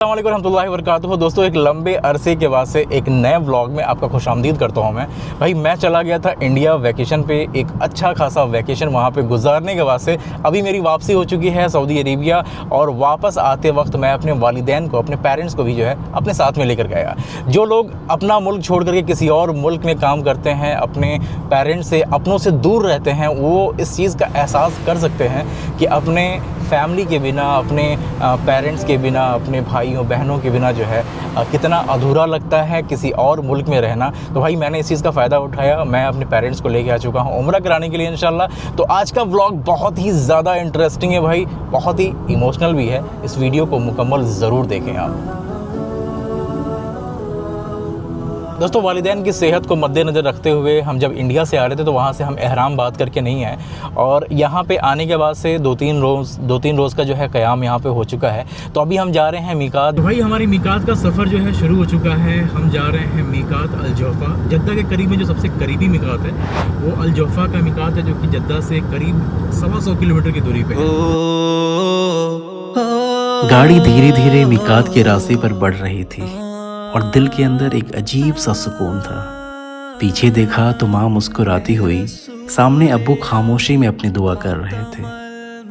अस्सलाम वालेकुम रहमतुल्लाहि व बरकातुहू। दोस्तों, एक लंबे अरसे के बाद से एक नए व्लॉग में आपका खुशामदीद करता हूं। मैं चला गया था इंडिया वैकेशन पे, एक अच्छा खासा वैकेशन वहां पे गुजारने के बाद से अभी मेरी वापसी हो चुकी है सऊदी अरेबिया। और वापस आते वक्त मैं अपने वालिदैन को, अपने पेरेंट्स को भी जो है अपने साथ में लेकर गया। जो लोग अपना मुल्क छोड़ करके किसी और मुल्क में काम करते हैं, अपने पेरेंट्स से, अपनों से दूर रहते हैं, वो इस चीज़ का एहसास कर सकते हैं कि अपने फैमिली के बिना, अपने पेरेंट्स के बिना, अपने भाइयों बहनों के बिना जो है कितना अधूरा लगता है किसी और मुल्क में रहना। तो भाई मैंने इस चीज़ का फ़ायदा उठाया। मैं अपने पेरेंट्स को लेके आ चुका हूँ उम्रा कराने के लिए इंशाल्लाह। तो आज का व्लॉग बहुत ही ज़्यादा इंटरेस्टिंग है भाई, बहुत ही इमोशनल भी है। इस वीडियो को मुकम्मल ज़रूर देखें आप। दोस्तों, वालिदैन की सेहत को मद्देनज़र रखते हुए हम जब इंडिया से आ रहे थे तो वहाँ से हम एहराम बात करके नहीं आए, और यहाँ पे आने के बाद से दो तीन रोज़ का जो है क़याम यहाँ पे हो चुका है। तो अभी हम जा रहे हैं मीकात। तो भाई हमारी मीकात का सफ़र जो है शुरू हो चुका है। हम जा रहे हैं मीकात अल जोफ़ा। जद्दा के करीब में जो सबसे करीबी मीकात है वो अल जोफ़ा का मीकात है, जो कि जद्दा से करीब 125 किलोमीटर की दूरी पर है। गाड़ी धीरे धीरे मीकात के रास्ते पर बढ़ रही थी और दिल के अंदर एक अजीब सा सुकून था। पीछे देखा तो माँ मुस्कुराती हुई, सामने अब्बू खामोशी में अपनी दुआ कर रहे थे।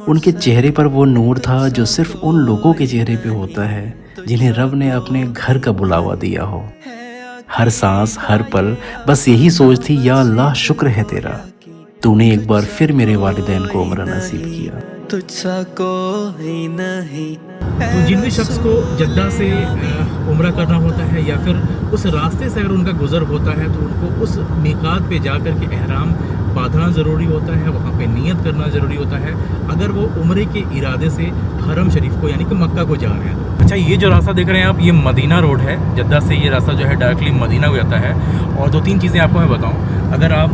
उनके चेहरे पर वो नूर था जो सिर्फ उन लोगों के चेहरे पे होता है जिन्हें रब ने अपने घर का बुलावा दिया हो। हर सांस, हर पल बस यही सोच थी, या अल्लाह शुक्र है तेरा, तूने एक बार फिर मेरे वालिदैन को उम्र नसीब किया। तुझसा कोई नहीं। तो जिन भी शख्स को जद्दा से उम्रा करना होता है या फिर उस रास्ते से अगर उनका गुज़र होता है तो उनको उस मीकात पे जा कर के एहराम बांधना ज़रूरी होता है, वहाँ पे नियत करना ज़रूरी होता है अगर वो उम्रे के इरादे से हरम शरीफ को यानी कि मक्का को जा रहे हैं तो। अच्छा, ये जो रास्ता देख रहे हैं आप, ये मदीना रोड है। जद्दा से ये रास्ता जो है डायरेक्टली मदीना को जाता है। और दो तीन चीज़ें आपको मैं बताऊँ, अगर आप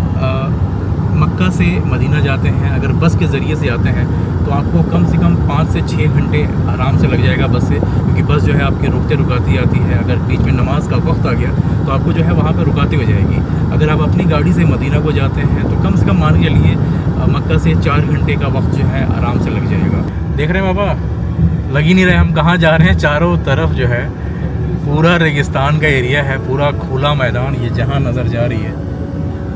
मक्का से मदीना जाते हैं, अगर बस के ज़रिए से आते हैं तो आपको कम से कम 5 से 6 घंटे आराम से लग जाएगा बस से, क्योंकि बस जो है आपकी रुकते रुकाती आती है। अगर बीच में नमाज का वक्त आ गया तो आपको जो है वहाँ पे रुकाती हो जाएगी। अगर आप अपनी गाड़ी से मदीना को जाते हैं तो कम से कम मान के चलिए मक्का से 4 घंटे का वक्त जो है आराम से लग जाएगा। देख रहे हैं बाबा, लग ही नहीं रहे हम कहाँ जा रहे हैं। चारों तरफ जो है पूरा रेगिस्तान का एरिया है, पूरा खुला मैदान। ये जहाँ नज़र जा रही है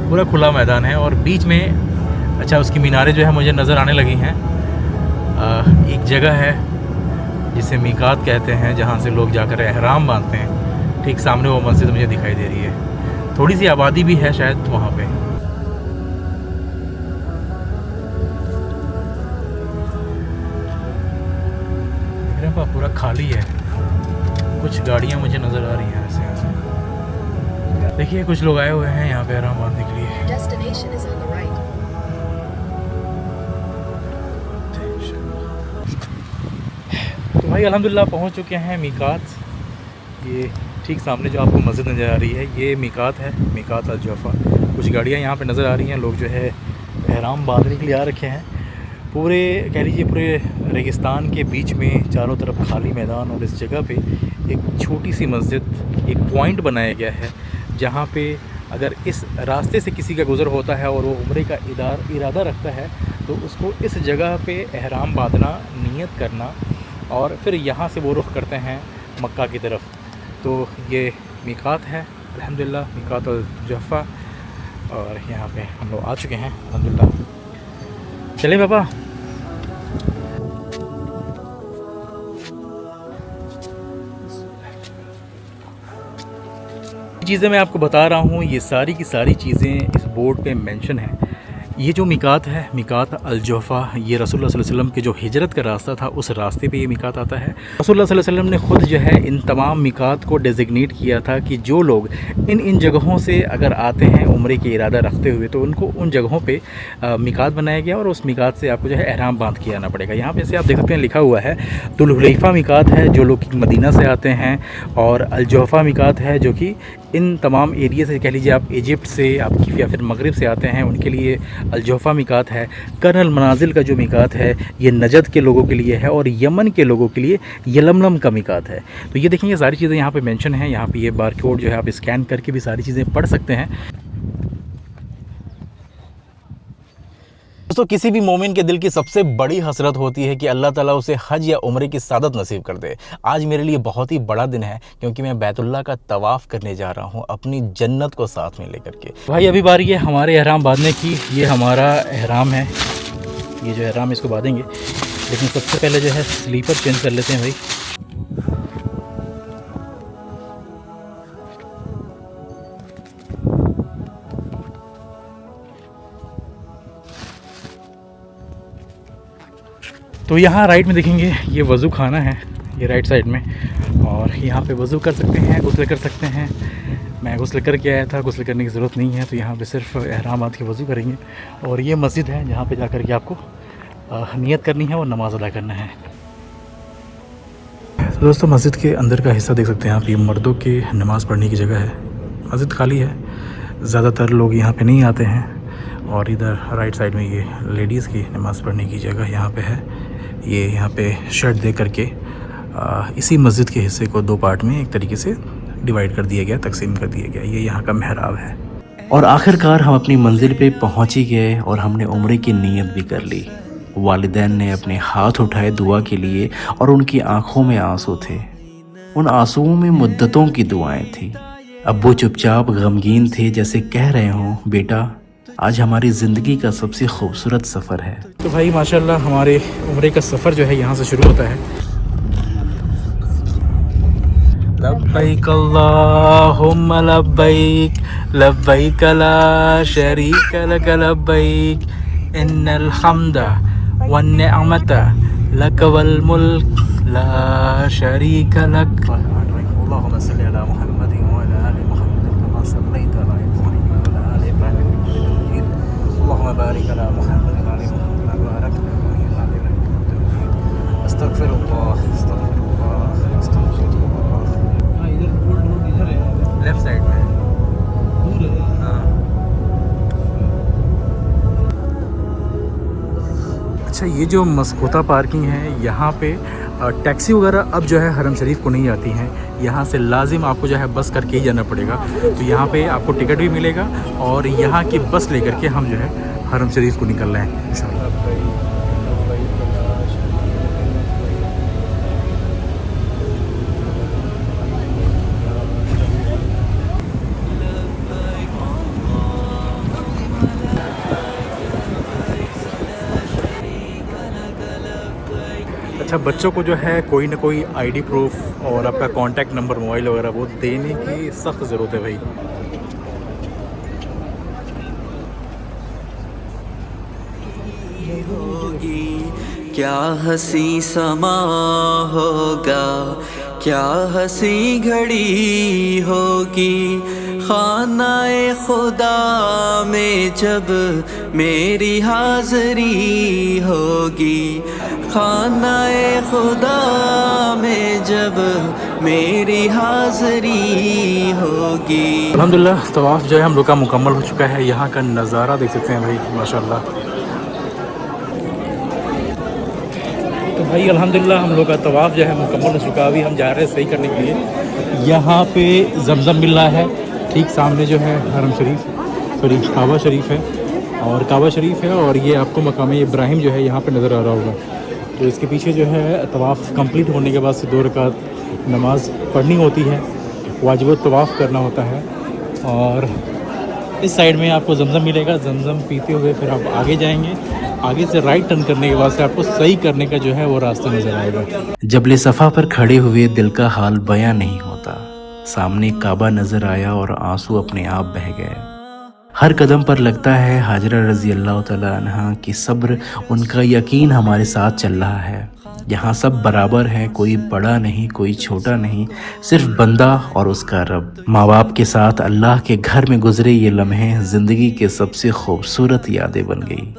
पूरा खुला मैदान है, और बीच में अच्छा उसकी मीनारें जो है मुझे नज़र आने लगी हैं। एक जगह है जिसे मीकात कहते हैं, जहाँ से लोग जाकर एहराम बांधते हैं। ठीक सामने वो मस्जिद मुझे दिखाई दे रही है। थोड़ी सी आबादी भी है शायद वहाँ पे। पूरा खाली है, कुछ गाड़ियाँ मुझे नज़र आ रही हैं ऐसे यहाँ से। देखिए कुछ लोग आए हुए हैं यहाँ पे आराम बांधने के लिए। तो भाई अल्हम्दुलिल्लाह पहुँच चुके हैं मीकात। ये ठीक सामने जो आपको मस्जिद नज़र आ रही है ये मीकात है, मीकात अल जोफ़ा। कुछ गाड़ियाँ यहाँ पे नज़र आ रही हैं, लोग जो है एहराम बांधने के लिए आ रखे हैं। पूरे कह लीजिए पूरे रेगिस्तान के बीच में चारों तरफ खाली मैदान, और इस जगह पे एक छोटी सी मस्जिद, एक पॉइंट बनाया गया है जहाँ पे अगर इस रास्ते से किसी का गुज़र होता है और वो उम्रे का इरादा रखता है तो उसको इस जगह पे एहराम बांधना, नियत करना, और फिर यहाँ से वो रुख करते हैं मक्का की तरफ। तो ये मीकात है अल्हम्दुलिल्लाह, मीकात अल जोफ़ा, और यहाँ पे हम लोग आ चुके हैं अल्हम्दुलिल्लाह। चले बाबा। चीज़ें मैं आपको बता रहा हूँ, ये सारी की सारी चीज़ें इस बोर्ड पे मेंशन है। ये जो मीकात है, मीकात अल जोफ़ा, ये रसूलुल्लाह सल्लल्लाहु अलैहि वसल्लम के जो हिजरत का रास्ता था उस रास्ते पे ये मीकात आता है। रसूलुल्लाह सल्लल्लाहु अलैहि वसल्लम ने ख़ुद जो है इन तमाम मीकात को डेजिग्नेट किया था कि जो लोग इन जगहों से अगर आते हैं उम्रे के इरादा रखते हुए तो उनको उन जगहों पे मीकात बनाया गया, और उस मीकात से आपको जो है एहराम बांध के आना पड़ेगा। यहाँ पे से आप देख सकते हैं लिखा हुआ है दुल हुलैफा मीकात है जो लोग मदीना से आते हैं, और अल जोफ़ा मीकात है जो कि इन तमाम एरिया से, कह लीजिए आप इजिप्ट से आपकी या फिर मगरिब से आते हैं, उनके लिए अल जोफ़ा मीकात है। कर्नल मनाजिल का जो मीकात है ये नजद के लोगों के लिए है, और यमन के लोगों के लिए यलमलम का मीकात है। तो ये देखेंगे सारी चीज़ें यहाँ पे मेंशन हैं। यहाँ पे ये बारकोड जो है आप स्कैन करके भी सारी चीज़ें पढ़ सकते हैं। दोस्तों किसी भी मोमिन के दिल की सबसे बड़ी हसरत होती है कि अल्लाह ताला उसे हज या उम्रे की सादत नसीब कर दे। आज मेरे लिए बहुत ही बड़ा दिन है क्योंकि मैं बैतुल्लाह का तवाफ़ करने जा रहा हूँ अपनी जन्नत को साथ में लेकर के। भाई अभी बारी है हमारे एहराम बांधने की। ये हमारा एहराम है, ये जो एहराम इसको बांधेंगे, लेकिन सबसे पहले जो है स्लीपर चेंज कर लेते हैं भाई। तो यहाँ राइट में देखेंगे ये वज़ू खाना है, ये राइट साइड में, और यहाँ पे वज़ू कर सकते हैं, गुस्ल कर सकते हैं। मैं गुस्ल करके आया था, गुस्ल करने की ज़रूरत नहीं है, तो यहाँ पे सिर्फ एहराम बांध के वज़ू करेंगे। और ये मस्जिद है जहाँ पे जाकर के आपको नियत करनी है और नमाज़ अदा करना है। तो दोस्तों मस्जिद के अंदर का हिस्सा देख सकते हैं आप, ये मर्दों के नमाज़ पढ़ने की जगह है। मस्जिद खाली है, ज़्यादातर लोग यहाँ पे नहीं आते हैं। और इधर राइट साइड में ये लेडीज़ की नमाज़ पढ़ने की जगह यहाँ पे है। ये यहाँ पे शेड दे करके इसी मस्जिद के हिस्से को दो पार्ट में एक तरीके से डिवाइड कर दिया गया, तकसीम कर दिया गया। ये यहाँ का मेहराब है। और आखिरकार हम अपनी मंजिल पे पहुंच ही गए और हमने उम्रे की नीयत भी कर ली। वालिदैन ने अपने हाथ उठाए दुआ के लिए और उनकी आंखों में आंसू थे। उन आंसुओं में मुद्दतों की दुआएं थी। अब्बू चुपचाप गमगीन थे, जैसे कह रहे हों, बेटा आज हमारी ज़िंदगी का सबसे खूबसूरत सफ़र है। तो भाई माशाल्लाह हमारे उम्रे का सफ़र जो है यहाँ से शुरू होता है। लब्बैक अल्लाहुम्मा लब्बैक, लब्बैक ला शरीक लक लब्बैक, इन्नल हम्दा वन निअमता लक वल मुल्क ला शरीक लक। अल्लाहुम्मा सल्लि अला मुहम्मद व अला आलि मुहम्मद कमा सल्लैता अला इब्राहीम व अला आलि इब्राहीम इन्नका हमीदुम मजीद। अल्लाहुम्मा बारिक अला मुहम्मद व अला आलि मुहम्मद व बारिक अला इब्राहीम व अला आलि इब्राहीम। अस्तगफिरुल्लाह अस्तगफिरुल्लाह अस्तगफिरुल्लाह। इधर रोड इधर है, लेफ्ट साइड में दूर है। हाँ अच्छा, ये जो मस्कोता पार्किंग है यहाँ पे टैक्सी वगैरह अब जो है हरम शरीफ को नहीं आती हैं। यहाँ से लाजिम आपको जो है बस करके ही जाना पड़ेगा। तो यहाँ पे आपको टिकट भी मिलेगा और यहाँ की बस लेकर के हम जो है हरम शरीफ को निकल रहे हैं इंशाल्लाह। अच्छा, बच्चों को जो है कोई ना कोई आईडी प्रूफ और आपका कांटेक्ट नंबर, मोबाइल वगैरह वो देने की सख्त ज़रूरत है भाई। होगी क्या हंसी समा होगा, क्या हंसी घड़ी होगी, खानाए खुदा में जब मेरी हाज़री होगी, खानाए खुदा में जब मेरी हाज़री होगी। अल्हम्दुलिल्लाह तवाफ़ जो है हम लोग का मुकम्मल हो चुका है। यहाँ का नज़ारा देख सकते हैं भाई माशाल्लाह। तो भाई अल्हम्दुलिल्लाह हम लोग का तवाफ़ जो है मुकम्मल हो चुका। अभी हम जा रहे हैं सही करने के लिए। यहाँ पे ज़मज़म मिल रहा है, ठीक सामने जो है हरम शरीफ, सॉरी काबा शरीफ है, और काबा शरीफ है और ये आपको मकाम इब्राहिम जो है यहाँ पे नज़र आ रहा होगा। तो इसके पीछे जो है तवाफ़ कंप्लीट होने के बाद से 2 रकात नमाज़ पढ़नी होती है, वाजिब तवाफ़ करना होता है। और इस साइड में आपको ज़मज़म मिलेगा, ज़मज़म पीते हुए फिर आप आगे जाएंगे। आगे से राइट टर्न करने के बाद से आपको सही करने का जो है वो रास्ता नज़र आएगा। जबले सफ़ा पर खड़े हुए दिल का हाल बयां नहीं होता। सामने काबा नज़र आया और आंसू अपने आप बह गए। हर कदम पर लगता है हाजरा रज़ी अल्लाह तआला अन्हा की सब्र, उनका यकीन हमारे साथ चल रहा है। यहाँ सब बराबर है, कोई बड़ा नहीं, कोई छोटा नहीं, सिर्फ बंदा और उसका रब। माँ बाप के साथ अल्लाह के घर में गुजरे ये लम्हे ज़िंदगी के सबसे खूबसूरत यादें बन गई।